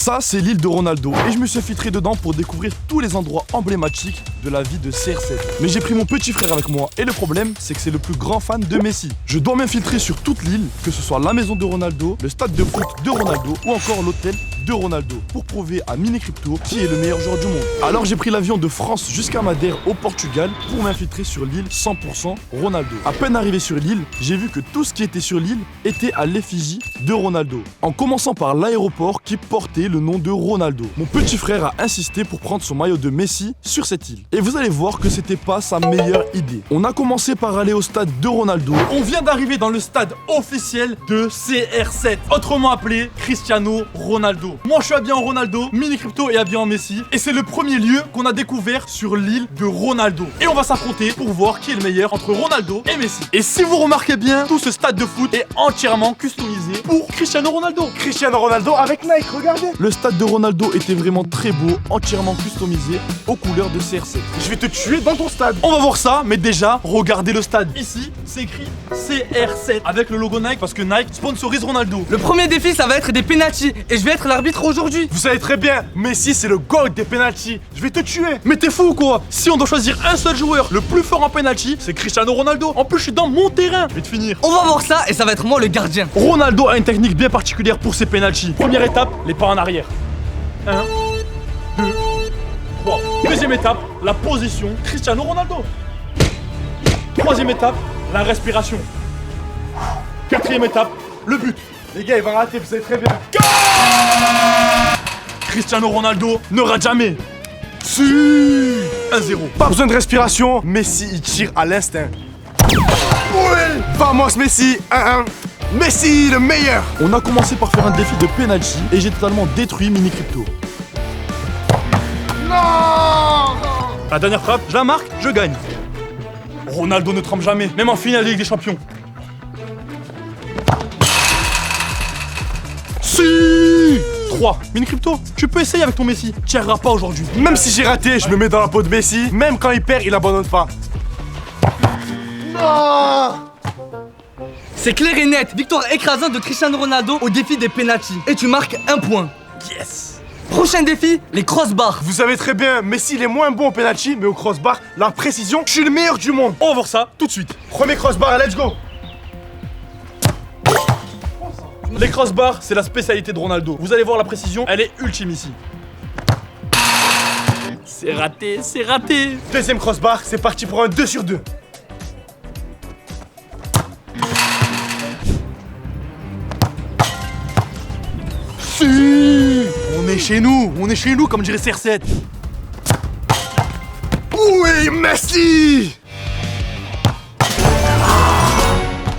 Ça, c'est l'île de Ronaldo et je me suis infiltré dedans pour découvrir tous les endroits emblématiques de la vie de CR7. Mais j'ai pris mon petit frère avec moi et le problème, c'est que c'est le plus grand fan de Messi. Je dois m'infiltrer sur toute l'île, que ce soit la maison de Ronaldo, le stade de foot de Ronaldo ou encore l'hôtel de Ronaldo pour prouver à Mini Crypto qui est le meilleur joueur du monde. Alors j'ai pris l'avion de France jusqu'à Madère au Portugal pour m'infiltrer sur l'île 100% Ronaldo. À peine arrivé sur l'île, j'ai vu que tout ce qui était sur l'île était à l'effigie de Ronaldo. En commençant par l'aéroport qui portait le nom de Ronaldo. Mon petit frère a insisté pour prendre son maillot de Messi sur cette île. Et vous allez voir que c'était pas sa meilleure idée. On a commencé par aller au stade de Ronaldo. On vient d'arriver dans le stade officiel de CR7, autrement appelé Cristiano Ronaldo. Moi je suis habillé en Ronaldo, Mini Crypto est habillé en Messi et c'est le premier lieu qu'on a découvert sur l'île de Ronaldo. Et on va s'affronter pour voir qui est le meilleur entre Ronaldo et Messi. Et si vous remarquez bien, tout ce stade de foot est entièrement customisé pour Cristiano Ronaldo. Cristiano Ronaldo avec Nike, regardez. Le stade de Ronaldo était vraiment très beau, entièrement customisé aux couleurs de CR7. Je vais te tuer dans ton stade. On va voir ça, mais déjà, regardez le stade. Ici, c'est écrit CR7 avec le logo Nike parce que Nike sponsorise Ronaldo. Le premier défi, ça va être des pénaltys et je vais être l'arbitre aujourd'hui. Vous savez très bien, Messi c'est le GOAT des penalties. Je vais te tuer. Mais t'es fou ou quoi? Si on doit choisir un seul joueur le plus fort en penalty, c'est Cristiano Ronaldo. En plus, je suis dans mon terrain. Je vais te finir. On va voir ça et ça va être moi le gardien. Ronaldo a une technique bien particulière pour ses penalty. Première étape, les pas en arrière. 1, 2, 3. Deuxième étape, la position Cristiano Ronaldo. Troisième étape, la respiration. Quatrième étape, le but. Les gars, il va rater, vous savez très bien. Cristiano Ronaldo ne rate jamais. Si 1-0. Pas besoin de respiration, Messi il tire à l'instinct. Oui. Vamos Messi, 1-1. Messi le meilleur. On a commencé par faire un défi de penalty et j'ai totalement détruit Mini Crypto. Non. La dernière frappe, je la marque, je gagne. Ronaldo ne trempe jamais, même en finale de Ligue des Champions. Si 3. Mini Crypto, tu peux essayer avec ton Messi. Tu n'y arriveras pas aujourd'hui. Même si j'ai raté, je me mets dans la peau de Messi. Même quand il perd, il abandonne pas. Non. C'est clair et net, victoire écrasante de Cristiano Ronaldo au défi des pénaltys. Et tu marques 1 point. Yes. Prochain défi, les crossbars. Vous savez très bien, Messi il est moins bon au penalty, mais au crossbar, la précision, je suis le meilleur du monde. On va voir ça tout de suite. Premier crossbar, let's go. Les crossbars, c'est la spécialité de Ronaldo. Vous allez voir la précision, elle est ultime ici. C'est raté, c'est raté. Deuxième crossbar, c'est parti pour un 2 sur 2. Si on est chez nous comme dirait CR7. Oui, Messi.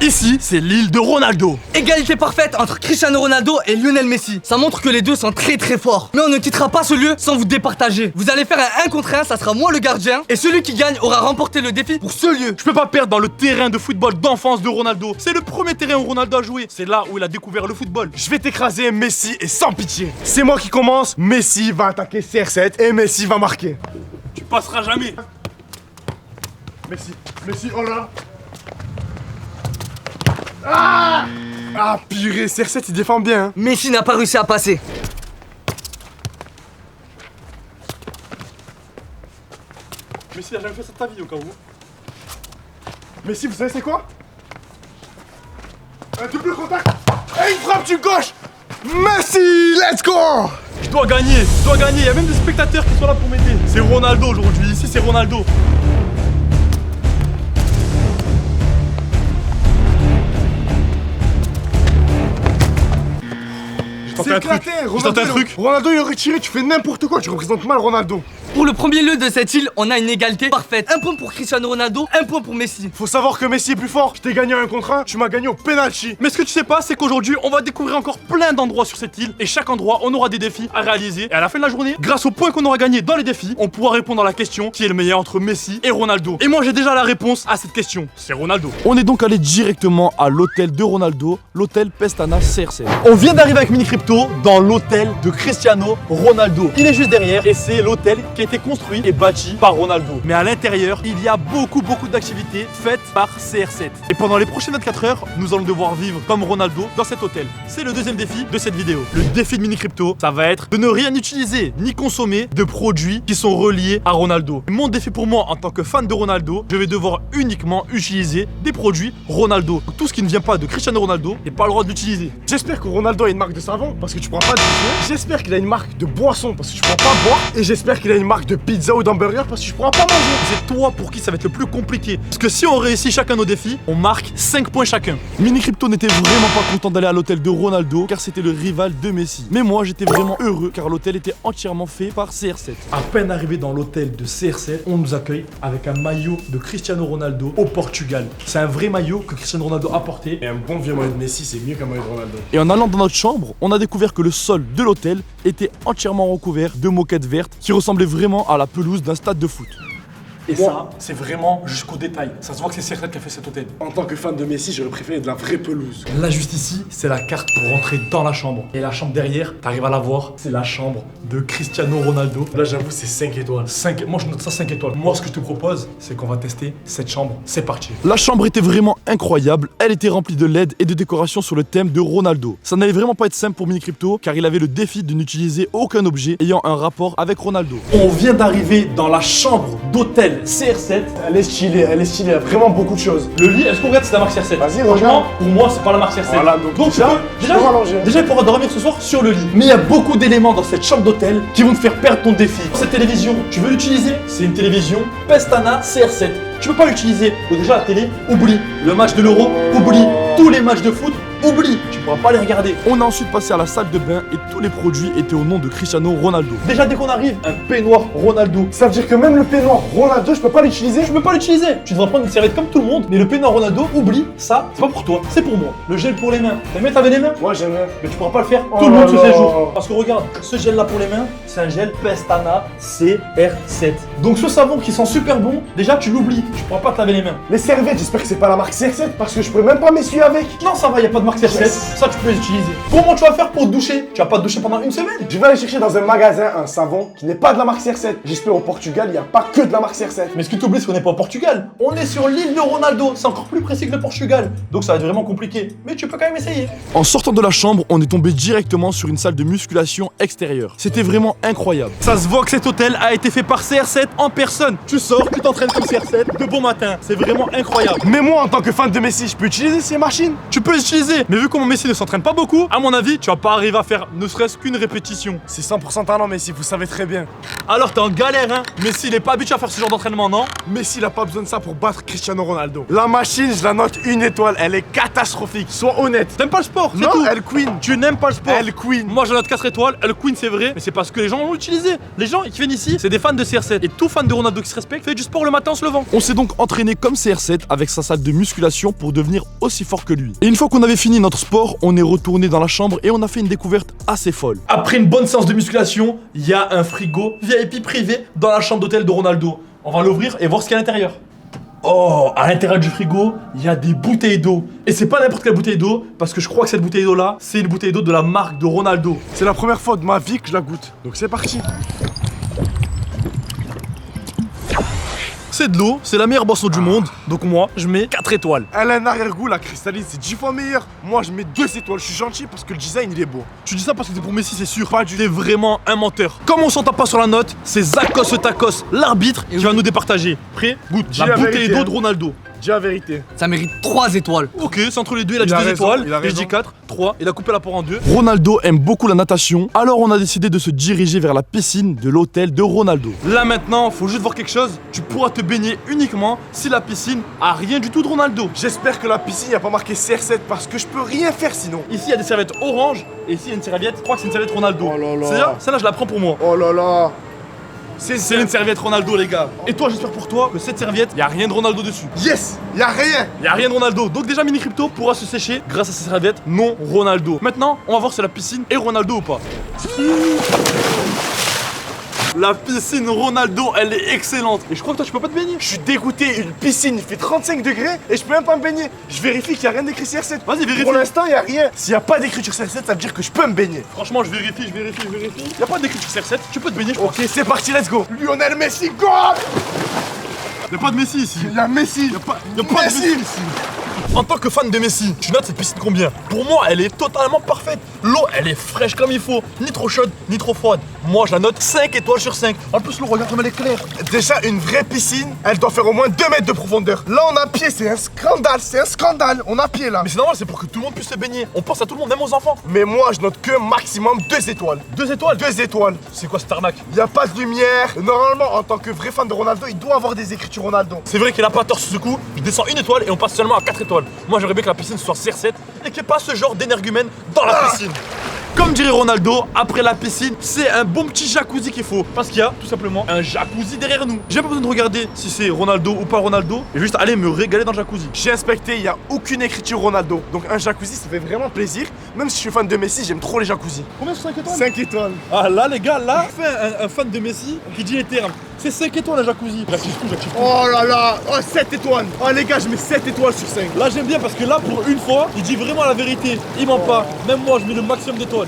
Ici, c'est l'île de Ronaldo. Égalité parfaite entre Cristiano Ronaldo et Lionel Messi. Ça montre que les deux sont très très forts. Mais on ne quittera pas ce lieu sans vous départager. Vous allez faire un 1 contre 1, ça sera moi le gardien. Et celui qui gagne aura remporté le défi pour ce lieu. Je peux pas perdre dans le terrain de football d'enfance de Ronaldo. C'est le premier terrain où Ronaldo a joué. C'est là où il a découvert le football. Je vais t'écraser, Messi, et sans pitié. C'est moi qui commence. Messi va attaquer CR7 et Messi va marquer. Tu passeras jamais. Messi, oh là. Ah, purée, CR7 il défend bien. Hein. Messi n'a pas réussi à passer. Messi a jamais fait ça de ta vie au cas où. Messi, vous savez c'est quoi? Un double contact et une frappe du gauche. Messi, let's go. Je dois gagner. Il y a même des spectateurs qui sont là pour m'aider. C'est Ronaldo aujourd'hui. Ici, c'est Ronaldo. C'est éclaté, J'ai tenté un truc. Ronaldo il aurait tiré, tu fais n'importe quoi, tu représentes mal Ronaldo. Pour le premier lieu de cette île, on a une égalité parfaite. 1 point pour Cristiano Ronaldo, 1 point pour Messi. Faut savoir que Messi est plus fort. Je t'ai gagné un contre 1, tu m'as gagné au penalty. Mais ce que tu sais pas, c'est qu'aujourd'hui, on va découvrir encore plein d'endroits sur cette île. Et chaque endroit, on aura des défis à réaliser. Et à la fin de la journée, grâce aux points qu'on aura gagnés dans les défis, on pourra répondre à la question qui est le meilleur entre Messi et Ronaldo. Et moi, j'ai déjà la réponse à cette question. C'est Ronaldo. On est donc allé directement à l'hôtel de Ronaldo, l'hôtel Pestana CR7. On vient d'arriver avec Mini Crypto dans l'hôtel de Cristiano Ronaldo. Il est juste derrière et c'est l'hôtel qui est a été construit et bâti par Ronaldo. Mais à l'intérieur, il y a beaucoup d'activités faites par CR7. Et pendant les prochaines 24 heures, nous allons devoir vivre comme Ronaldo dans cet hôtel. C'est le deuxième défi de cette vidéo. Le défi de Mini Crypto, ça va être de ne rien utiliser ni consommer de produits qui sont reliés à Ronaldo. Mon défi pour moi en tant que fan de Ronaldo, je vais devoir uniquement utiliser des produits Ronaldo. Donc, tout ce qui ne vient pas de Cristiano Ronaldo, j'ai pas le droit d'utiliser. J'espère que Ronaldo a une marque de savon parce que tu pourras pas le bouffer. J'espère qu'il a une marque de boisson parce que tu pourras pas boire. Et j'espère qu'il a une marque de pizza ou d'hamburger parce que tu pourras pas manger. C'est toi pour qui ça va être le plus compliqué. Parce que si on réussit chacun nos défis, on marque 5 points chacun. Mini Crypto n'était vraiment pas content d'aller à l'hôtel de Ronaldo car c'était le rival de Messi. Mais moi j'étais vraiment heureux car l'hôtel était entièrement fait par CR7. À peine arrivé dans l'hôtel de CR7, on nous accueille avec un maillot de Cristiano Ronaldo au Portugal. C'est un vrai maillot que Cristiano Ronaldo a porté. Et un bon vieux maillot de Messi, c'est mieux qu'un maillot de Ronaldo. Et en allant dans notre chambre, on a découvert que le sol de l'hôtel était entièrement recouvert de moquettes vertes qui ressemblaient vraiment à la pelouse d'un stade de foot. Et ça, c'est vraiment jusqu'au détail. Ça se voit que c'est CR7 qui a fait cet hôtel. En tant que fan de Messi, j'aurais préféré de la vraie pelouse. Là, juste ici, c'est la carte pour rentrer dans la chambre. Et la chambre derrière, t'arrives à la voir, c'est la chambre de Cristiano Ronaldo. Là, j'avoue, c'est 5 étoiles. 5, moi je note ça 5 étoiles. Moi, ce que je te propose, c'est qu'on va tester cette chambre. C'est parti. La chambre était vraiment incroyable, elle était remplie de LED et de décorations sur le thème de Ronaldo. Ça n'allait vraiment pas être simple pour Mini Crypto car il avait le défi de n'utiliser aucun objet ayant un rapport avec Ronaldo. On vient d'arriver dans la chambre d'hôtel CR7. Elle est stylée, il y a vraiment beaucoup de choses. Le lit, est-ce qu'on regarde si c'est la marque CR7? Vas-y, franchement, regarde. pour moi, c'est pas la marque CR7. Voilà, donc tu déjà, peux, tu peux rallonger. déjà, il pourra dormir ce soir sur le lit. Mais il y a beaucoup d'éléments dans cette chambre d'hôtel qui vont te faire perdre ton défi. Cette télévision, tu veux l'utiliser? C'est une télévision Pestana CR7. Tu peux pas l'utiliser. Donc déjà, la télé, oublie. Le match de l'Euro, oublie. Tous les matchs de foot, oublie. Tu pourras pas les regarder. On a ensuite passé à la salle de bain et tous les produits étaient au nom de Cristiano Ronaldo. Déjà, dès qu'on arrive, un peignoir Ronaldo. Ça veut dire que même le peignoir Ronaldo, je peux pas l'utiliser? Je peux pas l'utiliser. Tu devras prendre une serviette comme tout le monde. Mais le peignoir Ronaldo, oublie. Ça, c'est pas pour toi, c'est pour moi. Le gel pour les mains. T'aimes bien laver les mains? Moi, j'aime bien. Mais tu pourras pas le faire Oh tout le monde là ce là. séjour. Parce que regarde, ce gel là pour les mains, c'est un gel Pestana CR7. Donc ce savon qui sent super bon, déjà tu l'oublies, tu pourras pas te laver les mains. Les serviettes, j'espère que c'est pas la marque CR7 parce que je pourrais même pas m'essuyer avec. Non, ça va, y a pas de marque CR7. Yes. Ça tu peux les utiliser. Comment tu vas faire pour te doucher? Tu vas pas te doucher pendant une semaine? Je vais aller chercher dans un magasin un savon qui n'est pas de la marque CR7. J'espère au Portugal, il n'y a pas que de la marque CR7. Mais ce que tu oublies, c'est qu'on n'est pas au Portugal. On est sur l'île de Ronaldo. C'est encore plus précis que le Portugal. Donc ça va être vraiment compliqué. Mais tu peux quand même essayer. En sortant de la chambre, on est tombé directement sur une salle de musculation extérieure. C'était vraiment incroyable. Ça se voit que cet hôtel a été fait par CR7 en personne. Tu sors, tu t'entraînes comme CR7 de bon matin. C'est vraiment incroyable. Mais moi, en tant que fan de Messi, je peux utiliser ces machines? Tu peux les utiliser, mais vu comment Messi ne s'entraîne pas beaucoup, à mon avis, tu vas pas arriver à faire ne serait-ce qu'une répétition. C'est 100% talent, Messi, vous savez très bien. Alors t'es en galère, hein. Messi, il est pas habitué à faire ce genre d'entraînement, non? Messi, il a pas besoin de ça pour battre Cristiano Ronaldo. La machine, je la note 1 étoile, elle est catastrophique. Sois honnête. T'aimes pas le sport, c'est Non, tout. elle queen. Tu n'aimes pas le sport. Elle queen. Moi je note 4 étoiles, elle queen c'est vrai, mais c'est parce que les gens l'ont utilisé. Les gens qui viennent ici, c'est des fans de CR7. Et tout fan de Ronaldo qui se respecte fait du sport le matin en se levant. On s'est donc entraîné comme CR7 avec sa salle de musculation pour devenir aussi fort que lui. Et une fois qu'on avait fini notre sport, on est retourné dans la chambre et on a fait une découverte assez folle. Après une bonne séance de musculation, il y a un frigo VIP privé dans la chambre d'hôtel de Ronaldo. On va l'ouvrir et voir ce qu'il y a à l'intérieur. Oh, à l'intérieur du frigo, il y a des bouteilles d'eau. Et c'est pas n'importe quelle bouteille d'eau, parce que je crois que cette bouteille d'eau là, c'est une bouteille d'eau de la marque de Ronaldo. C'est la première fois de ma vie que je la goûte. Donc c'est parti. C'est de l'eau, c'est la meilleure boisson du monde, donc moi, je mets 4 étoiles. Elle a un arrière-goût, la cristalline, c'est 10 fois meilleur. Moi, je mets 2 étoiles. Je suis gentil parce que le design, il est beau. Tu dis ça parce que c'est pour Messi, c'est sûr. Pas du. T'es vraiment un menteur. Comme on s'entend pas sur la note, c'est Zakos Takos, l'arbitre, qui va nous départager. Prêt? Goûte. Dis La la bouteille vérité, d'eau hein. de Ronaldo. Dis la vérité. Ça mérite 3 étoiles. Ok, c'est entre les deux, il a dit Il a 2 raison, étoiles. il a Et je dis raison. 4, 3, il a coupé la poire en deux. Ronaldo aime beaucoup la natation, alors on a décidé de se diriger vers la piscine de l'hôtel de Ronaldo. Là maintenant, faut juste voir quelque chose. Tu pourras te baigner uniquement si la piscine a rien du tout de Ronaldo. J'espère que la piscine, il a pas marqué CR7 parce que je peux rien faire sinon. Ici, il y a des serviettes orange. Et ici, il y a une serviette. Je crois que c'est une serviette Ronaldo. Oh là là. C'est-à-dire, celle-là, je la prends pour moi. Oh là là. C'est une serviette Ronaldo, les gars. Et toi, j'espère pour toi que cette serviette, il y a rien de Ronaldo dessus. Yes, y a rien. Il y a rien de Ronaldo. Donc déjà, Mini Crypto pourra se sécher grâce à cette serviette non Ronaldo. Maintenant, on va voir si la piscine est Ronaldo ou pas. La piscine Ronaldo, elle est excellente. Et je crois que toi, tu peux pas te baigner. Je suis dégoûté, une piscine, il fait 35 degrés et je peux même pas me baigner. Je vérifie qu'il n'y a rien d'écrit CR7. Vas-y, vérifie. Pour l'instant, il n'y a rien. S'il n'y a pas d'écriture CR7, ça veut dire que je peux me baigner. Franchement, je vérifie. Y a pas d'écriture CR7, tu peux te baigner, je crois. Ok, c'est parti, let's go. Lionel Messi, go. Y a pas de Messi ici. Il y a Messi. Y a pas de Messi ici. En tant que fan de Messi, tu notes cette piscine combien? Pour moi, elle est totalement parfaite. L'eau, elle est fraîche comme il faut. Ni trop chaude, ni trop froide. Moi, je la note 5 étoiles sur 5. En plus, l'eau, regarde comme elle est claire. Déjà, une vraie piscine, elle doit faire au moins 2 mètres de profondeur. Là, on a pied, c'est un scandale, On a pied là. Mais c'est normal, c'est pour que tout le monde puisse se baigner. On pense à tout le monde, même aux enfants. Mais moi, je note que maximum 2 étoiles. 2 étoiles. 2 étoiles. C'est quoi cette arnaque? Il n'y a pas de lumière. Normalement, en tant que vrai fan de Ronaldo, il doit avoir des écritures Ronaldo. C'est vrai qu'il a pas tort sur ce coup. Je descends 1 étoile et on passe seulement à 4 étoiles. Moi, j'aimerais bien que la piscine soit CR7 et qu'il n'y ait pas ce genre d'énergumène dans la piscine. Comme dirait Ronaldo, après la piscine, c'est un bon petit jacuzzi qu'il faut. Parce qu'il y a tout simplement un jacuzzi derrière nous. J'ai pas besoin de regarder si c'est Ronaldo ou pas Ronaldo. Je vais juste aller me régaler dans le jacuzzi. J'ai inspecté, il n'y a aucune écriture Ronaldo. Donc un jacuzzi, ça fait vraiment plaisir. Même si je suis fan de Messi, j'aime trop les jacuzzis. Combien sur 5 étoiles? 5 étoiles. Ah là les gars, là, fait un fan de Messi qui dit les termes. C'est 5 étoiles un jacuzzi. J'active tout. Oh là là, oh 7 étoiles. Oh les gars, je mets 7 étoiles sur 5. Là j'aime bien parce que là pour une fois, il dit vraiment la vérité. Il ment pas. Même moi je mets le maximum d'étoiles.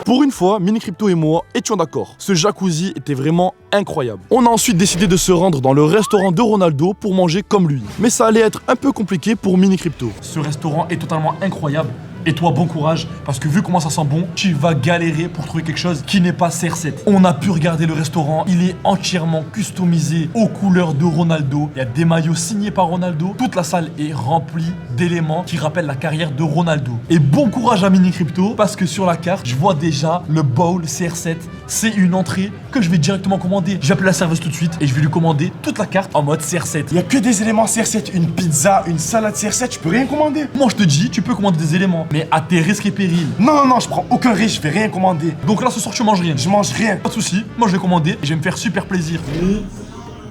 Pour une fois, Mini Crypto et moi étions d'accord. Ce jacuzzi était vraiment incroyable. On a ensuite décidé de se rendre dans le restaurant de Ronaldo pour manger comme lui. Mais ça allait être un peu compliqué pour Mini Crypto. Ce restaurant est totalement incroyable. Et toi, bon courage, parce que vu comment ça sent bon, tu vas galérer pour trouver quelque chose qui n'est pas CR7. On a pu regarder le restaurant, il est entièrement customisé aux couleurs de Ronaldo. Il y a des maillots signés par Ronaldo. Toute la salle est remplie d'éléments qui rappellent la carrière de Ronaldo. Et bon courage à Mini Crypto, parce que sur la carte, je vois déjà le bowl CR7. C'est une entrée que je vais directement commander. Je vais appeler la serveuse tout de suite et je vais lui commander toute la carte en mode CR7. Il n'y a que des éléments CR7, une pizza, une salade CR7, je peux rien commander. Moi, je te dis, tu peux commander des éléments, mais à tes risques et périls. Non, je prends aucun risque, je vais rien commander. Donc là, ce soir, tu manges rien. Je mange rien. Pas de soucis, moi je vais commander et je vais me faire super plaisir.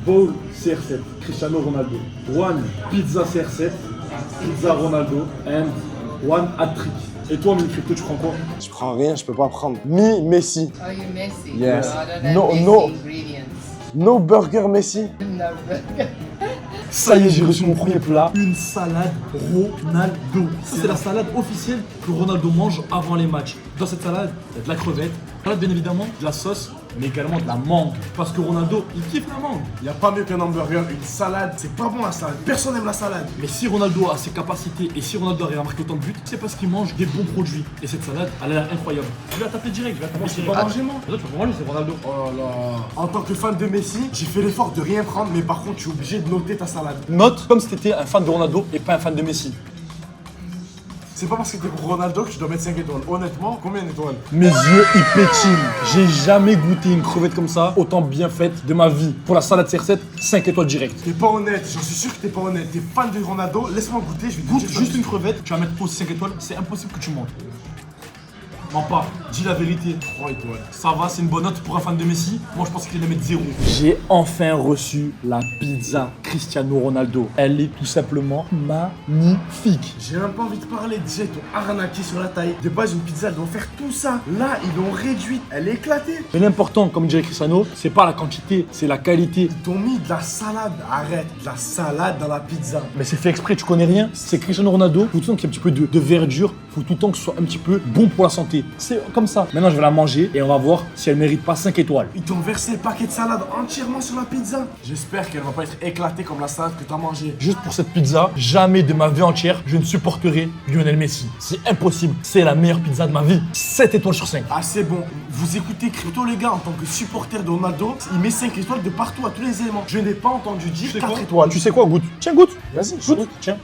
Bowl CR7, Cristiano Ronaldo. One pizza CR7, pizza Ronaldo and one hat-trick. Et toi, Mini Crypto, tu prends quoi? Je prends rien, je peux pas prendre. Messi. Oh, you Messi? Yes. Oh, I don't have No, Messi no. ingredients. No burger Messi. No burger. Ça y est, j'ai reçu mon premier plat. Une salade Ronaldo. Ça, c'est la salade officielle que Ronaldo mange avant les matchs. Dans cette salade, il y a de la crevette, bien évidemment, de la sauce, mais également de la mangue. Parce que Ronaldo, il kiffe la mangue. Il n'y a pas mieux qu'un hamburger, une salade. C'est pas bon la salade. Personne n'aime la salade. Mais si Ronaldo a ses capacités et si Ronaldo arrive à marquer autant de buts, c'est parce qu'il mange des bons produits. Et cette salade, elle a l'air incroyable. Je vais la taper direct, Je peux pas manger moi. Tu vas pas manger, c'est Ronaldo. Oh là là. En tant que fan de Messi, j'ai fait l'effort de rien prendre, mais par contre, je suis obligé de noter ta salade. Note comme si t'étais un fan de Ronaldo et pas un fan de Messi. C'est pas parce que t'es pour Ronaldo que tu dois mettre 5 étoiles. Honnêtement, combien d'étoiles? Mes yeux, ils pétillent. J'ai jamais goûté une crevette comme ça, autant bien faite de ma vie. Pour la salade CR7, 5 étoiles direct. T'es pas honnête, j'en suis sûr que t'es pas honnête. T'es fan de Ronaldo, laisse-moi goûter, je vais te Goûte dire ça. juste une crevette, tu vas mettre pause 5 étoiles, c'est impossible que tu manges. Mens pas, dis la vérité. 3 étoiles. Ça va, c'est une bonne note pour un fan de Messi. Moi, je pense qu'il allait mettre 0. J'ai enfin reçu la pizza Cristiano Ronaldo. Elle est tout simplement magnifique. J'ai même pas envie de parler, déjà ils t'ont arnaqué sur la taille. De base, une pizza, elle doit faire tout ça. Là, ils l'ont réduite, elle est éclatée. Mais l'important, comme dirait Cristiano, c'est pas la quantité, c'est la qualité. Ils t'ont mis de la salade, arrête, de la salade dans la pizza. Mais c'est fait exprès, tu connais rien. C'est Cristiano Ronaldo, faut tout le temps qu'il y ait un petit peu de verdure, faut tout le temps que ce soit un petit peu bon pour la santé. C'est comme ça. Maintenant, je vais la manger et on va voir si elle mérite pas 5 étoiles. Ils t'ont versé le paquet de salade entièrement sur la pizza. J'espère qu'elle va pas être éclatée comme la salade que t'as mangée. Juste pour cette pizza, jamais de ma vie entière, je ne supporterai Lionel Messi. C'est impossible. C'est la meilleure pizza de ma vie. 7 étoiles sur 5. Ah c'est bon, vous écoutez Crypto les gars, en tant que supporter de Ronaldo, il met 5 étoiles de partout à tous les éléments. Je n'ai pas entendu dire 4 étoiles. Tu sais quoi, goûte. Tiens, goûte. Vas-y, Goûte. Tiens.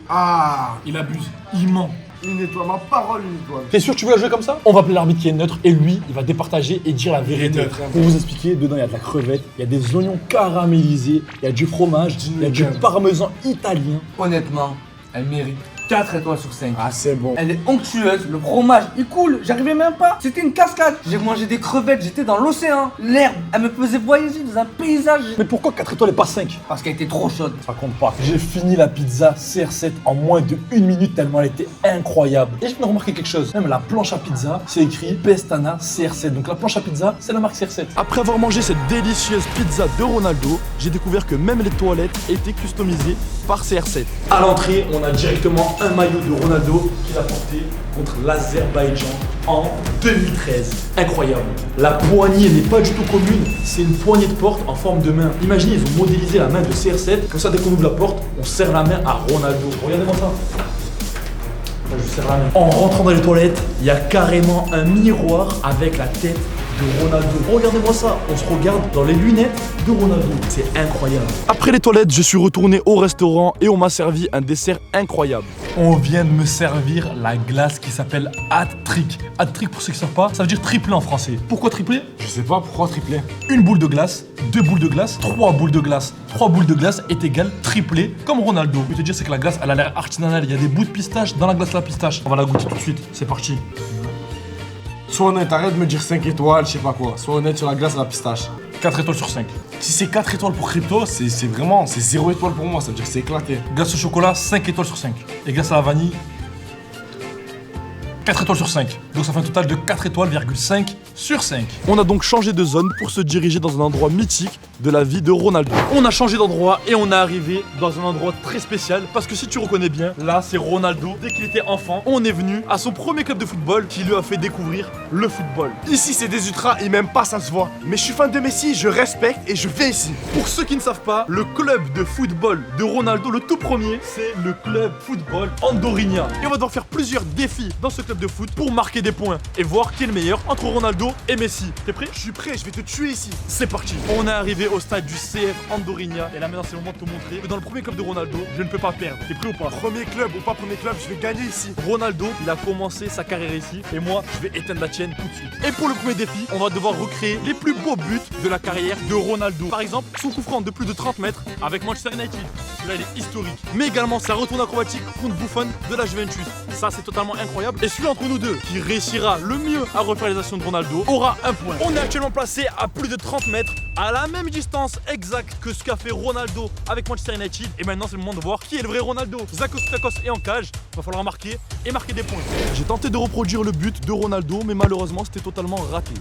Ah, Il abuse. Il ment. une étoile, ma parole, une étoile. T'es sûr que tu veux la jouer comme ça? On va appeler l'arbitre qui est neutre et lui, il va départager et dire la vérité. neutre, hein. Pour vous expliquer, dedans il y a de la crevette, il y a des oignons caramélisés, il y a du fromage, il y a du Nickel. parmesan italien. Honnêtement, elle mérite 4 étoiles sur 5. Ah, c'est bon. Elle est onctueuse, le fromage il coule, j'arrivais même pas. C'était une cascade. J'ai mangé des crevettes, j'étais dans l'océan. L'herbe, elle me faisait voyager dans un paysage. Mais pourquoi 4 étoiles et pas 5? Parce qu'elle était trop chaude. Ça compte pas. J'ai fini la pizza CR7 en moins de 1 minute tellement elle était incroyable. Et je viens de remarquer quelque chose. Même la planche à pizza, c'est écrit Pestana CR7. Donc la planche à pizza, c'est la marque CR7. Après avoir mangé cette délicieuse pizza de Ronaldo, j'ai découvert que même les toilettes étaient customisées par CR7. À l'entrée, on a directement un maillot de Ronaldo qu'il a porté contre l'Azerbaïdjan en 2013. Incroyable. La poignée n'est pas du tout commune, c'est une poignée de porte en forme de main. Imaginez, ils ont modélisé la main de CR7. Comme ça, dès qu'on ouvre la porte, on serre la main à Ronaldo. Regardez-moi ça. Là, je serre la main. En rentrant dans les toilettes, il y a carrément un miroir avec la tête de Ronaldo. Regardez-moi ça, on se regarde dans les lunettes de Ronaldo. C'est incroyable. Après les toilettes, je suis retourné au restaurant et on m'a servi un dessert incroyable. On vient de me servir la glace qui s'appelle Hat-Trick. Hat-Trick, pour ceux qui ne savent pas, ça veut dire triplé en français. Pourquoi triplé? Je sais pas pourquoi tripler. Une boule de glace, 2 boules de glace, 3 boules de glace. 3 boules de glace est égal triplé comme Ronaldo. Je vais te dire, c'est que la glace, elle a l'air artisanale. Il y a des bouts de pistache dans la glace à la pistache. On va la goûter tout de suite. C'est parti. Sois honnête, arrête de me dire 5 étoiles, je sais pas quoi. Sois honnête sur la glace et la pistache. 4 étoiles sur 5. Si c'est 4 étoiles pour Crypto, c'est 0 étoile pour moi, ça veut dire que c'est éclaté. Glace au chocolat, 5 étoiles sur 5. Et glace à la vanille, 4 étoiles sur 5. Donc ça fait un total de 4 étoiles,5 sur 5. On a donc changé de zone pour se diriger dans un endroit mythique de la vie de Ronaldo. On a changé d'endroit et on est arrivé dans un endroit très spécial parce que si tu reconnais bien, là c'est Ronaldo. Dès qu'il était enfant, on est venu à son premier club de football qui lui a fait découvrir le football. Ici, c'est des ultras, et même pas, ça se voit. Mais je suis fan de Messi, je respecte et je vais ici. Pour ceux qui ne savent pas, le club de football de Ronaldo, le tout premier, c'est le club football Andorrinha. Et on va devoir faire plusieurs défis dans ce club de foot pour marquer des points et voir qui est le meilleur entre Ronaldo et Messi. T'es prêt? Je suis prêt, je vais te tuer ici. C'est parti. On est arrivé au stade du CF Andorrinha et là maintenant c'est le moment de te montrer que dans le premier club de Ronaldo, je ne peux pas perdre. T'es prêt ou pas? Premier club ou pas premier club, je vais gagner ici. Ronaldo, il a commencé sa carrière ici et moi, je vais éteindre la tienne tout de suite. Et pour le premier défi, on va devoir recréer les plus beaux buts de la carrière de Ronaldo. Par exemple, son coup franc de plus de 30 mètres avec Manchester United. Celui-là, il est historique. Mais également sa retourne acrobatique contre Buffon de la Juventus. Ça, c'est totalement incroyable. Et celui entre nous deux qui réussira le mieux à refaire les actions de Ronaldo aura un point. On est actuellement placé à plus de 30 mètres, à la même distance exacte que ce qu'a fait Ronaldo avec Manchester United. Et maintenant, c'est le moment de voir qui est le vrai Ronaldo. Zakos Takos est en cage. Il va falloir marquer et marquer des points. J'ai tenté de reproduire le but de Ronaldo, mais malheureusement c'était totalement raté.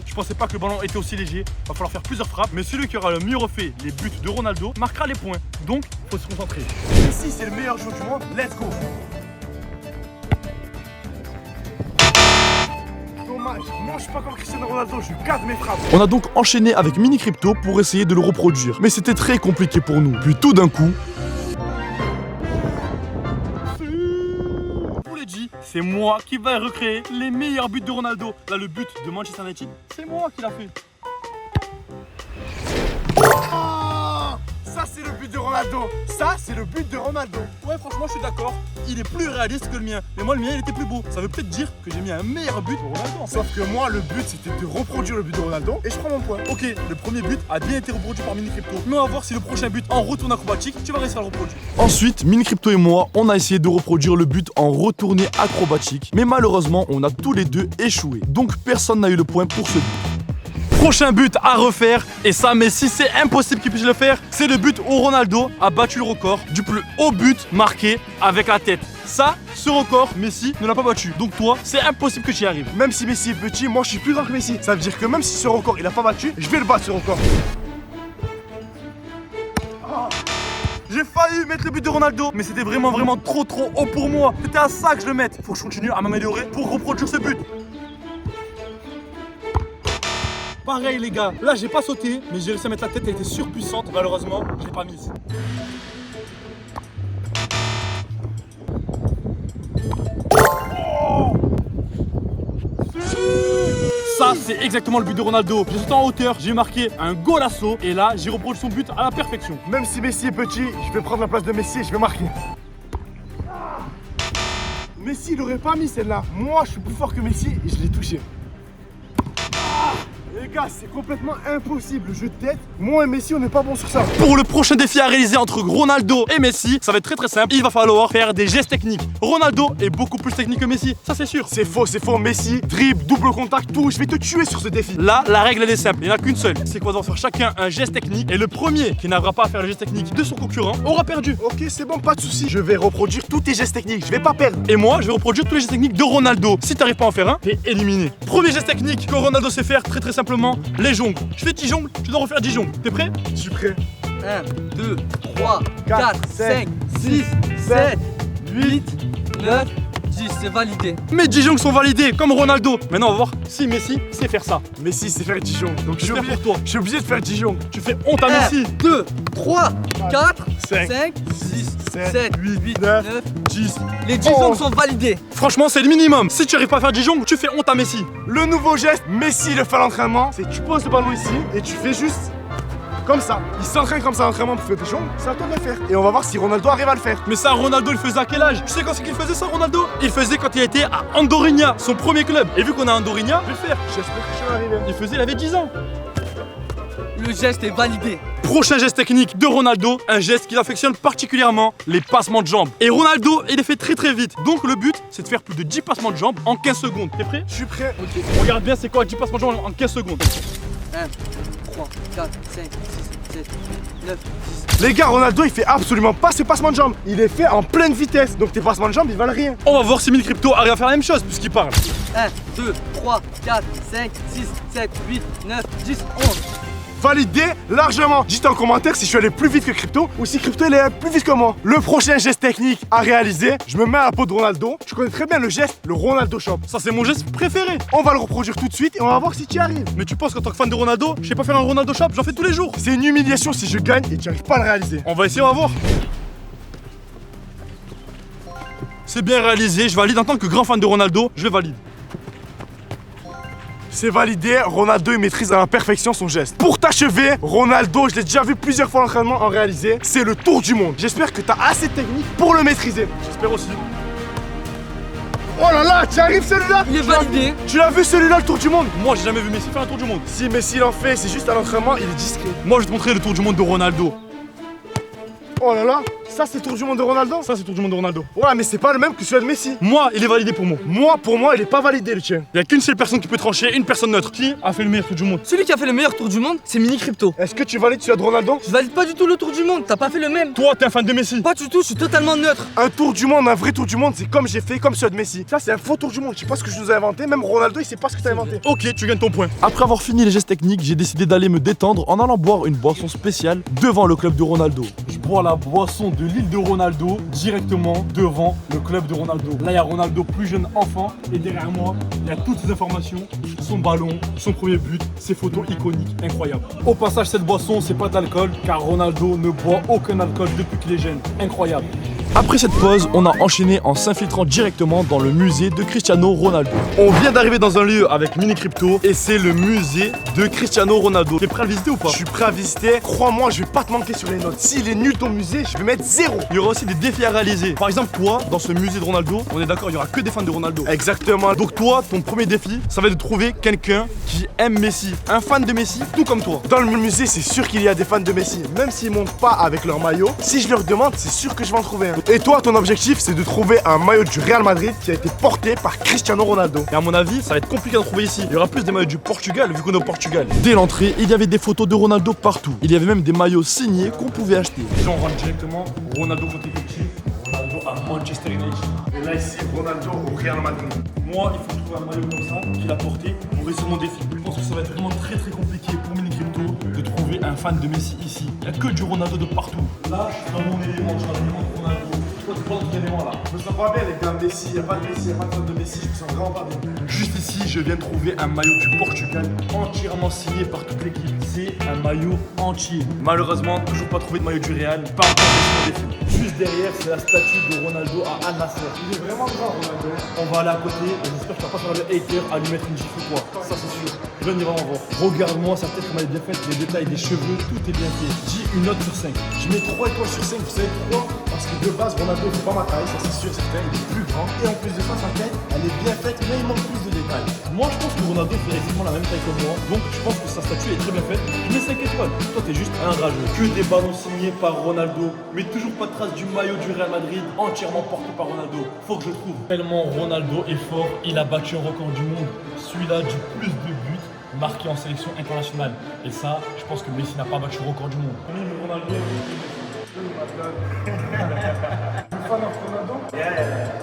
Je pensais pas que le ballon était aussi léger. Va falloir faire plusieurs frappes. Mais celui qui aura le mieux refait les buts de Ronaldo marquera les points. Donc, faut se concentrer. Messi, c'est le meilleur joueur du monde, let's go. Dommage, moi je suis pas comme Cristiano Ronaldo, je garde mes frappes. On a donc enchaîné avec Mini Crypto pour essayer de le reproduire, mais c'était très compliqué pour nous. Puis tout d'un coup, Je vous l'ai dit, c'est moi qui vais recréer les meilleurs buts de Ronaldo. Là, le but de Manchester United, c'est moi qui l'a fait. Ça c'est le but de Ronaldo. Ça c'est le but de Ronaldo. Ouais, franchement, je suis d'accord. Il est plus réaliste que le mien. Mais moi, le mien, il était plus beau. Ça veut peut-être dire que j'ai mis un meilleur but de Ronaldo. En fait. Sauf que moi le but c'était de reproduire le but de Ronaldo et je prends mon point. Ok, le premier but a bien été reproduit par Mini Crypto. Mais on va voir si le prochain but en retourne acrobatique, tu vas réussir à le reproduire. ensuite, Mini Crypto et moi, on a essayé de reproduire le but en retournée acrobatique, mais malheureusement, on a tous les deux échoué. Donc personne n'a eu le point pour ce but. Prochain but à refaire, et ça, mais si c'est impossible qu'il puisse le faire, c'est le but où Ronaldo a battu le record du plus haut but marqué avec la tête. Ça, ce record, Messi ne l'a pas battu. Donc toi, c'est impossible que tu y arrives. Même si Messi est petit, moi je suis plus grand que Messi. Ça veut dire que même si ce record il a pas battu, je vais le battre ce record. J'ai failli mettre le but de Ronaldo, mais c'était vraiment trop haut pour moi. C'était à ça que je le mette. Faut que je continue à m'améliorer pour reproduire ce but. Pareil les gars, là j'ai pas sauté, mais j'ai réussi à mettre la tête, elle était surpuissante. Malheureusement, je l'ai pas mise. Ça, c'est exactement le but de Ronaldo. J'ai sauté en hauteur, j'ai marqué un golasso et là, j'ai reproduit son but à la perfection. Même si Messi est petit, je vais prendre la place de Messi et je vais marquer. Messi il aurait pas mis celle-là. Moi je suis plus fort que Messi et je l'ai touché. Les gars, c'est complètement impossible. Je tête. Moi et Messi, on n'est pas bon sur ça. Pour le prochain défi à réaliser entre Ronaldo et Messi, ça va être très simple. Il va falloir faire des gestes techniques. Ronaldo est beaucoup plus technique que Messi, ça c'est sûr. C'est faux. Messi, dribble, double contact, tout. Je vais te tuer sur ce défi. Là, la règle elle est simple, il n'y en a qu'une seule. C'est qu'on va faire chacun un geste technique et le premier qui n'arrivera pas à faire le geste technique de son concurrent aura perdu. Ok, c'est bon, pas de soucis. Je vais reproduire tous tes gestes techniques. Je vais pas perdre. Et moi, je vais reproduire tous les gestes techniques de Ronaldo. Si t'arrives pas à en faire un, t'es éliminé. Premier geste technique que Ronaldo sait faire, très simplement, les jongles. Je fais 10 jongles, tu dois refaire 10 jongles. T'es prêt? Je suis prêt. 1, 2, 3, 4, 5, 6, 7, 8, 9, 10, c'est validé. Mes 10 jongles sont validés comme Ronaldo. Maintenant, on va voir si Messi sait faire ça. Messi, c'est faire Dijon. Donc je suis J'espère obligé, pour toi. je suis obligé de faire Dijon. Tu fais honte à 1, Messi. 2, 3, 4, 5, 5, 6, 7, 7, 8, 9, 9. 10. Les 10 jongles sont validés. Franchement, c'est le minimum. Si tu arrives pas à faire 10 jongles, tu fais honte à Messi. Le nouveau geste, Messi le fait à l'entraînement, c'est que tu poses le ballon ici et tu fais juste comme ça. Il s'entraîne comme ça à l'entraînement pour faire des jongles, c'est à toi de le faire. Et on va voir si Ronaldo arrive à le faire. Mais ça, Ronaldo, il faisait à quel âge? Tu sais quand c'est qu'il faisait ça, Ronaldo? Il faisait quand il était à Andorinha, son premier club. Et vu qu'on a Andorinha, je vais le faire. J'espère que je vais arriver. Il avait 10 ans. Le geste est validé. Prochain geste technique de Ronaldo, un geste qu'il affectionne particulièrement, les passements de jambes. Et Ronaldo, il les fait très vite. Donc le but, c'est de faire plus de 10 passements de jambes en 15 secondes. T'es prêt? Je suis prêt. Regarde bien, c'est quoi 10 passements de jambes en 15 secondes? 1, 3, 4, 5, 6, 7, 8, 9, 10. Les gars, Ronaldo il fait absolument pas ses passements de jambes. Il est fait en pleine vitesse. Donc tes passements de jambes ils valent rien. On va voir si Mini Crypto arrive à faire la même chose puisqu'il parle. 1, 2, 3, 4, 5, 6, 7, 8, 9, 10, 11. Validé largement. Dites en commentaire si je suis allé plus vite que Crypto ou si Crypto il est plus vite que moi. Le prochain geste technique à réaliser, je me mets à la peau de Ronaldo. Tu connais très bien le geste, le Ronaldo Shop. Ça, c'est mon geste préféré. On va le reproduire tout de suite et on va voir si tu y arrives. Mais tu penses qu'en tant que fan de Ronaldo, je sais pas faire un Ronaldo Shop, j'en fais tous les jours. C'est une humiliation si je gagne et tu n'arrives pas à le réaliser. On va essayer, on va voir. C'est bien réalisé, je valide en tant que grand fan de Ronaldo, je le valide. C'est validé, Ronaldo il maîtrise à la perfection son geste. Pour t'achever, Ronaldo, je l'ai déjà vu plusieurs fois en entraînement en réaliser, c'est le tour du monde. J'espère que tu as assez de technique pour le maîtriser. J'espère aussi. Oh là là, tu arrives celui-là. Il est validé. Tu l'as vu celui-là, le tour du monde? Moi, j'ai jamais vu Messi faire un tour du monde. Si Messi l'en fait, c'est juste à l'entraînement, il est discret. Moi, je vais te montrer le tour du monde de Ronaldo. Oh là là, ça c'est le tour du monde de Ronaldo? Ça, c'est le tour du monde de Ronaldo. Ouais, mais c'est pas le même que celui de Messi. Moi, il est validé pour moi. Pour moi, il est pas validé le tien. Il y a qu'une seule personne qui peut trancher, une personne neutre. Qui a fait le meilleur tour du monde? Celui qui a fait le meilleur tour du monde, c'est Mini Crypto. Est-ce que tu valides celui de Ronaldo? Je valide pas du tout le tour du monde, t'as pas fait le même. Toi, t'es un fan de Messi. Pas du tout, je suis totalement neutre. Un tour du monde, un vrai tour du monde, c'est comme j'ai fait, comme celui de Messi. Ça, c'est un faux tour du monde. Je sais pas ce que je nous ai inventé. Même Ronaldo, il sait pas ce que t'as inventé. Ok, tu gagnes ton point. Après avoir fini les gestes techniques, j'ai décidé d'aller me détendre en allant boire une boisson spéciale devant le club de Ronaldo. Je bois la boisson de l'île de Ronaldo directement devant le club de Ronaldo. Là, il y a Ronaldo plus jeune enfant et derrière moi, il y a toutes ses informations, son ballon, son premier but, ses photos iconiques, incroyables. Au passage, cette boisson, c'est pas d'alcool car Ronaldo ne boit aucun alcool depuis qu'il est jeune. Incroyable. Après cette pause, on a enchaîné en s'infiltrant directement dans le musée de Cristiano Ronaldo. On vient d'arriver dans un lieu avec Mini Crypto et c'est le musée de Cristiano Ronaldo. T'es prêt à le visiter ou pas? Je suis prêt à visiter. Crois-moi, je vais pas te manquer sur les notes. S'il est nul ton musée, je vais mettre 0. Il y aura aussi des défis à réaliser. Par exemple, toi, dans ce musée de Ronaldo, on est d'accord, il y aura que des fans de Ronaldo. Exactement. Donc toi, ton premier défi, ça va être de trouver quelqu'un qui aime Messi, un fan de Messi, tout comme toi. Dans le musée, c'est sûr qu'il y a des fans de Messi. Même s'ils montent pas avec leur maillot, si je leur demande, c'est sûr que je vais en trouver un. Et toi, ton objectif, c'est de trouver un maillot du Real Madrid qui a été porté par Cristiano Ronaldo. Et à mon avis, ça va être compliqué d'en trouver ici. Il y aura plus des maillots du Portugal vu qu'on est au Portugal. Dès l'entrée, il y avait des photos de Ronaldo partout. Il y avait même des maillots signés qu'on pouvait acheter. Déjà, on rentre directement. Ronaldo côté petit, Ronaldo à Manchester United. Et là, ici, Ronaldo au Real Madrid. Moi, il faut trouver un maillot comme ça qu'il a porté pour réussir mon défi. Je pense que ça va être vraiment très compliqué pour Mini Crypto de trouver un fan de Messi ici. Il n'y a que du Ronaldo de partout. Là, je suis dans mon élément, je suis dans l'élément de Ronaldo. Toi, tu prends ton élément là. Je me sens pas bien, les gars. Messi, il n'y a pas de Messi, il n'y a pas de fan de Messi. Je me sens vraiment pas bien. Juste ici, je viens de trouver un maillot du Portugal entièrement signé par toute l'équipe. C'est un maillot entier. Malheureusement, toujours pas trouvé de maillot du Real. Pas encore réussi mon défi. Juste derrière, c'est la statue de Ronaldo à Al Nassr. Il est vraiment grand, Ronaldo. On va aller à côté et j'espère que tu vas pas faire le hater à lui mettre une gifle ou quoi. Ça, c'est sûr. Je vais vraiment voir. Regarde-moi sa tête, comme elle est bien faite. Les détails des cheveux, tout est bien fait. Dis une note sur 5. Je mets 3 étoiles sur 5, vous savez pourquoi? Parce que de base, Ronaldo, il fait pas ma taille, ça c'est sûr, certain, il est plus grand. Et en plus de ça, sa tête, elle est bien faite, mais il manque plus de détails. taille. Moi, je pense que Ronaldo fait exactement la même taille que moi, donc je pense que sa statue est très bien faite. Je mets 5 étoiles. Toi, t'es juste un rageux. Que des ballons signés par Ronaldo, mais toujours pas de trace du maillot du Real Madrid, entièrement porté par Ronaldo. Faut que je le trouve. Tellement Ronaldo est fort, il a battu un record du monde, celui-là du plus de buts marqués en sélection internationale. Et ça, je pense que Messi n'a pas battu le record du monde. Combien de Ronaldo?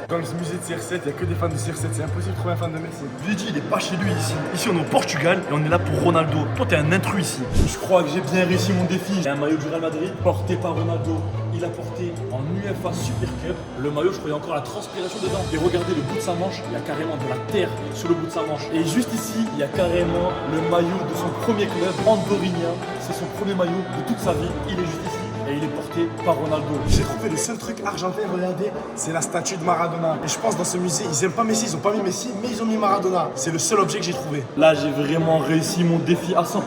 Dans ce musée de CR7, il n'y a que des fans de CR7, c'est impossible de trouver un fan de Messi. Je lui ai dit, il est pas chez lui ici. Ici, on est au Portugal et on est là pour Ronaldo. Toi, t'es un intrus ici. Je crois que j'ai bien réussi mon défi. J'ai un maillot du Real Madrid porté par Ronaldo. Il a porté en UEFA Super Cup. Le maillot, je croyais encore la transpiration dedans. Et regardez le bout de sa manche, il y a carrément de la terre sur le bout de sa manche. Et juste ici, il y a carrément le maillot de son premier club, Andorrinha. C'est son premier maillot de toute sa vie. Il est juste ici. Et il est porté par Ronaldo. J'ai trouvé le seul truc argentin, regardez, c'est la statue de Maradona. Et je pense dans ce musée, ils aiment pas Messi, ils ont pas mis Messi, mais ils ont mis Maradona. C'est le seul objet que j'ai trouvé. Là, j'ai vraiment réussi mon défi à 100%.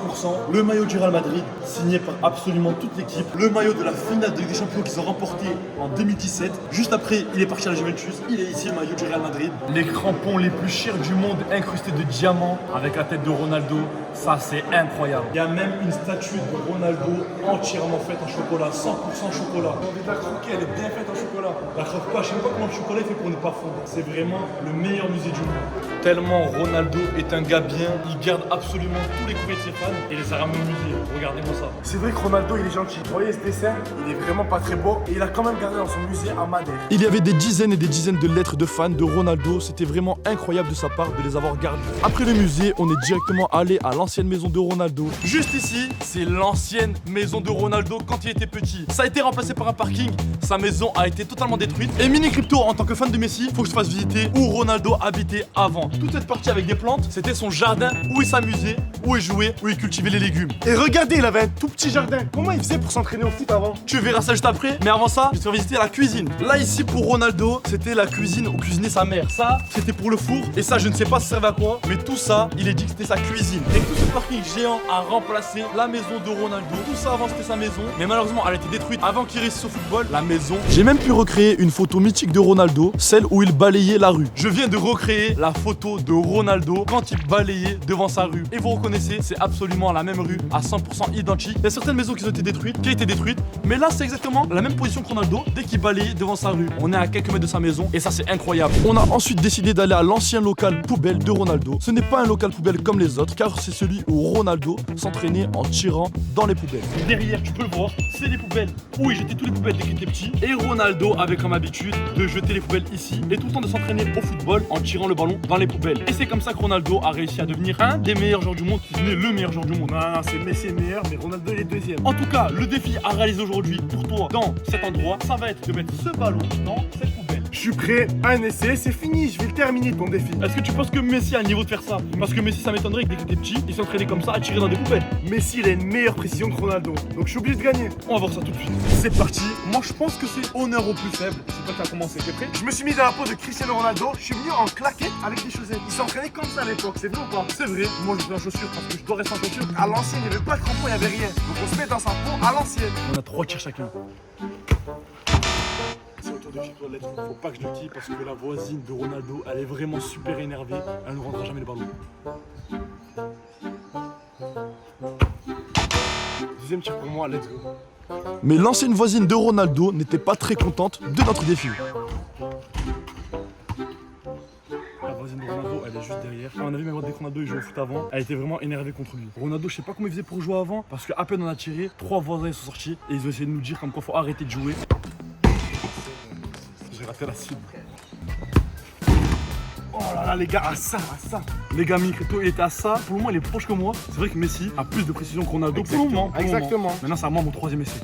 Le maillot du Real Madrid, signé par absolument toute l'équipe. Le maillot de la finale de Ligue des Champions qu'ils ont remporté en 2017. Juste après, il est parti à la Juventus. Il est ici, le maillot du Real Madrid. Les crampons les plus chers du monde, incrustés de diamants, avec la tête de Ronaldo. Ça, c'est incroyable. Il y a même une statue de Ronaldo entièrement faite en chocolat, 100% chocolat. J'ai envie de la croquer, elle est bien faite en chocolat. La croque pas, je sais pas comment le chocolat est fait pour ne pas fondre. C'est vraiment le meilleur musée du monde. Tellement Ronaldo est un gars bien, il garde absolument tous les courriers de ses fans et les a ramenés au musée. Regardez-moi ça. C'est vrai que Ronaldo, il est gentil. Vous voyez ce dessin, il est vraiment pas très beau. Et il a quand même gardé dans son musée à Madère. Il y avait des dizaines et des dizaines de lettres de fans de Ronaldo, c'était vraiment incroyable de sa part de les avoir gardées. Après le musée, on est directement allé à l'ancienne maison de Ronaldo. Juste ici, c'est l'ancienne maison de Ronaldo quand il était petit. Ça a été remplacé par un parking, sa maison a été totalement détruite. Et Mini Crypto, en tant que fan de Messi, faut que je te fasse visiter où Ronaldo habitait avant. Toute cette partie avec des plantes, c'était son jardin où il s'amusait, où il jouait, où il cultivait les légumes. Et regardez, il avait un tout petit jardin. Comment il faisait pour s'entraîner au foot avant? Tu verras ça juste après, mais avant ça, je vais te faire visiter la cuisine. Là ici pour Ronaldo, c'était la cuisine où cuisinait sa mère. Ça, c'était pour le four, et ça je ne sais pas ça servait à quoi, mais tout ça, il est dit que c'était sa cuisine. Et tout ce parking géant a remplacé la maison de Ronaldo. Tout ça avant c'était sa maison, mais malheureusement elle a été détruite avant qu'il réussisse au football. La maison. J'ai même pu recréer une photo mythique de Ronaldo, celle où il balayait la rue. Je viens de recréer la photo de Ronaldo quand il balayait devant sa rue. Et vous reconnaissez, c'est absolument la même rue, à 100% identique. Il y a certaines maisons qui ont été détruites, mais là c'est exactement la même position que Ronaldo dès qu'il balayait devant sa rue. On est à quelques mètres de sa maison et ça c'est incroyable. On a ensuite décidé d'aller à l'ancien local poubelle de Ronaldo. Ce n'est pas un local poubelle comme les autres, car c'est celui où Ronaldo s'entraînait en tirant dans les poubelles. Derrière, tu peux le voir, c'est les poubelles où il jetait tous les poubelles dès qu'il était petit. Et Ronaldo avait comme habitude de jeter les poubelles ici et tout le temps de s'entraîner au football en tirant le ballon dans les poubelles. Et c'est comme ça que Ronaldo a réussi à devenir un des meilleurs joueurs du monde, qui est le meilleur joueur du monde. Non, c'est Messi le meilleur, mais Ronaldo il est deuxième. En tout cas, le défi à réaliser aujourd'hui pour toi dans cet endroit, ça va être de mettre ce ballon dans cette poubelle. Je suis prêt, un essai, c'est fini, je vais le terminer ton défi. Est-ce que tu penses que Messi a le niveau de faire ça? Parce que Messi, ça m'étonnerait que dès qu'il était petit, il s'entraînait comme ça à tirer dans des poubelles. Messi il a une meilleure précision que Ronaldo, donc je suis obligé de gagner. On va voir ça tout de suite. C'est parti. Moi, je pense que c'est honneur au plus faible. C'est toi qui as commencé. T'es prêt? Je me suis mis dans la peau de Cristiano Ronaldo, je suis venu en claquette avec des chaussettes. Il s'entraînait comme ça à l'époque, c'est vrai ou pas? C'est vrai. Moi, je fais en chaussure parce que je dois rester en chaussure. À l'ancienne, il n'y avait pas de crampons, il n'y avait rien. Donc on se met dans sa peau à l'ancienne. On a 3 tirs chacun. C'est autour de chez toi, let's go. Faut pas que je le tire parce que la voisine de Ronaldo, elle est vraiment super énervée. Elle ne rendra jamais le ballon. Deuxième tir pour moi, let's go. Mais l'ancienne voisine de Ronaldo n'était pas très contente de notre défi. La voisine de Ronaldo, elle est juste derrière. On a vu même dès que Ronaldo il jouait au foot avant, elle était vraiment énervée contre lui. Ronaldo, je sais pas comment il faisait pour jouer avant, parce qu'à peine on a tiré, 3 voisins ils sont sortis et ils ont essayé de nous dire comme quoi faut arrêter de jouer. J'ai raté la cible. Oh là là les gars, à ça. Les gars, Mini Crypto, il était à ça. Pour le moment, il est proche que moi. C'est vrai que Messi a plus de précision que Ronaldo. Pour le moment. Exactement. Maintenant, c'est à moi mon 3e essai.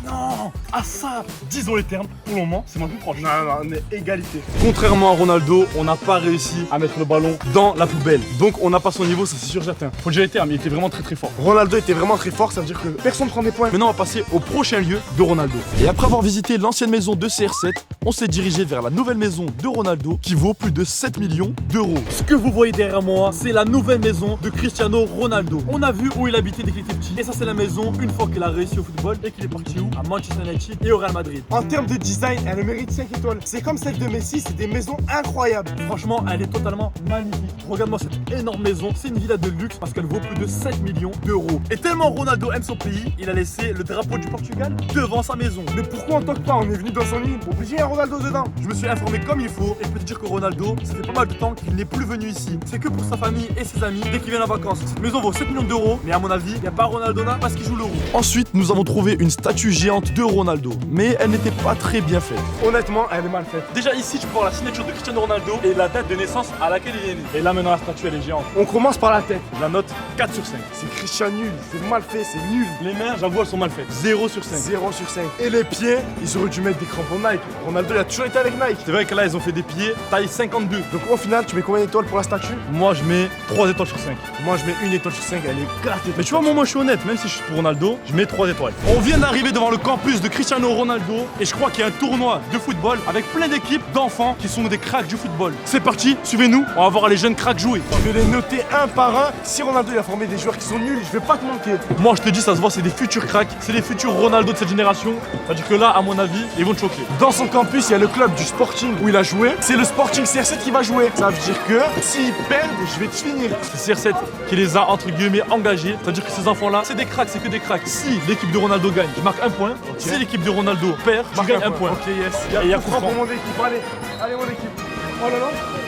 Non, à ça. Disons les termes. Pour le moment, c'est moi le plus proche. Non, on est égalité. Contrairement à Ronaldo, on n'a pas réussi à mettre le ballon dans la poubelle. Donc on n'a pas son niveau, ça c'est sûr certain. Faut dire les termes, il était vraiment très fort. Ronaldo était vraiment très fort, ça veut dire que personne ne prend des points. Maintenant, on va passer au prochain lieu de Ronaldo. Et après avoir visité l'ancienne maison de CR7, on s'est dirigé vers la nouvelle maison de Ronaldo qui vaut plus de 7 millions d'euros. Ce que vous voyez derrière moi, c'est la nouvelle maison de Cristiano Ronaldo. On a vu où il habitait dès qu'il était petit. Et ça, c'est la maison une fois qu'il a réussi au football et qu'il est parti où? À Manchester United. City et au Real Madrid. En termes de design, elle mérite 5 étoiles. C'est comme celle de Messi, c'est des maisons incroyables. Franchement, elle est totalement magnifique. Regarde-moi cette énorme maison. C'est une villa de luxe parce qu'elle vaut plus de 7 millions d'euros. Et tellement Ronaldo aime son pays, il a laissé le drapeau du Portugal devant sa maison. Mais pourquoi on toque pas? On est venu dans son île. Obligé un Ronaldo dedans. Je me suis informé comme il faut et je peux te dire que Ronaldo, ça fait pas mal de temps qu'il n'est plus venu ici. C'est que pour sa famille et ses amis dès qu'il vient en vacances. Cette maison vaut 7 millions d'euros, mais à mon avis, il n'y a pas Ronaldo là parce qu'il joue l'euro. Ensuite, nous avons trouvé une statue géante de Ronaldo, mais elle n'était pas très bien faite. Honnêtement, elle est mal faite. Déjà ici, tu peux voir la signature de Cristiano Ronaldo et la date de naissance à laquelle il est né. Et là maintenant, la statue elle est géante. On commence par la tête. Je la note 4 sur 5. C'est Christian nul, c'est mal fait, c'est nul. Les mains, j'avoue, elles sont mal faites. 0 sur 5. 0 sur 5. Et les pieds, ils auraient dû mettre des crampons Nike. Ronaldo, il a toujours été avec Nike. C'est vrai que là, ils ont fait des pieds taille 52. Donc au final, tu mets combien d'étoiles pour la statue? Moi, je mets 3 étoiles sur 5. Moi, je mets 1 étoile sur 5, elle est gâtée. Mais tu vois, moi, je suis honnête, même si je suis pour Ronaldo, je mets 3 étoiles. On vient d'arriver devant le campus de Cristiano Ronaldo et je crois qu'il y a un tournoi de football avec plein d'équipes d'enfants qui sont des cracks du football. C'est parti, suivez-nous, on va voir les jeunes cracks jouer. Je vais les noter un par un. Si Ronaldo il a formé des joueurs qui sont nuls, je vais pas te mentir. Moi, je te dis, ça se voit, c'est des futurs cracks, c'est les futurs Ronaldo de cette génération. C'est-à-dire que là, à mon avis, ils vont te choquer. Dans son campus, il y a le club du Sporting où il a joué. C'est le Sporting CR7 qui va jouer. Ça veut dire que s'ils perdent, je vais te finir. C'est CR7 qui les a entre guillemets engagés. C'est-à-dire que ces enfants-là, c'est des cracks, c'est que des cracks. Si l'équipe de Ronaldo gagne, je marque un point. Si l'équipe de Ronaldo perd, je gagne un point. Ok, yes. Et il y a coup coup franc franc. pour mon équipe. Allez, allez mon équipe. Oh là là.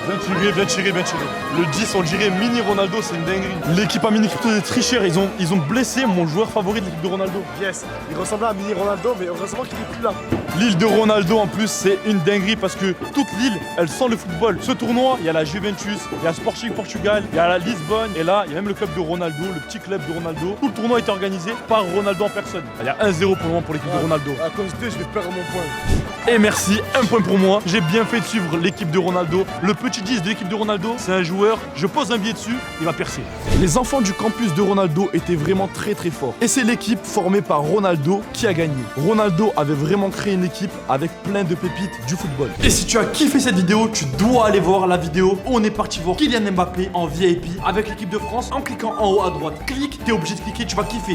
Bien tiré, bien tiré, bien tiré. Le 10, on dirait mini Ronaldo, c'est une dinguerie. L'équipe à mini crypto des tricheurs, ils ont blessé mon joueur favori de l'équipe de Ronaldo. Yes. Il ressemblait à mini Ronaldo, mais heureusement qu'il est plus là. L'île de Ronaldo en plus, c'est une dinguerie parce que toute l'île, elle sent le football. Ce tournoi, il y a la Juventus, il y a Sporting Portugal, il y a la Lisbonne, et là, il y a même le club de Ronaldo, le petit club de Ronaldo. Tout le tournoi est organisé par Ronaldo en personne. Il y a 1-0 pour le moment pour l'équipe de Ronaldo. À cause d'eux, je vais perdre mon point. Et merci, un point pour moi. J'ai bien fait de suivre l'équipe de Ronaldo. Le petit 10 de l'équipe de Ronaldo, c'est un joueur, je pose un billet dessus, il va percer. Les enfants du campus de Ronaldo étaient vraiment très forts. Et c'est l'équipe formée par Ronaldo qui a gagné. Ronaldo avait vraiment créé une équipe avec plein de pépites du football. Et si tu as kiffé cette vidéo, tu dois aller voir la vidéo où on est parti voir Kylian Mbappé en VIP avec l'équipe de France en cliquant en haut à droite. Clique, t'es obligé de cliquer, tu vas kiffer.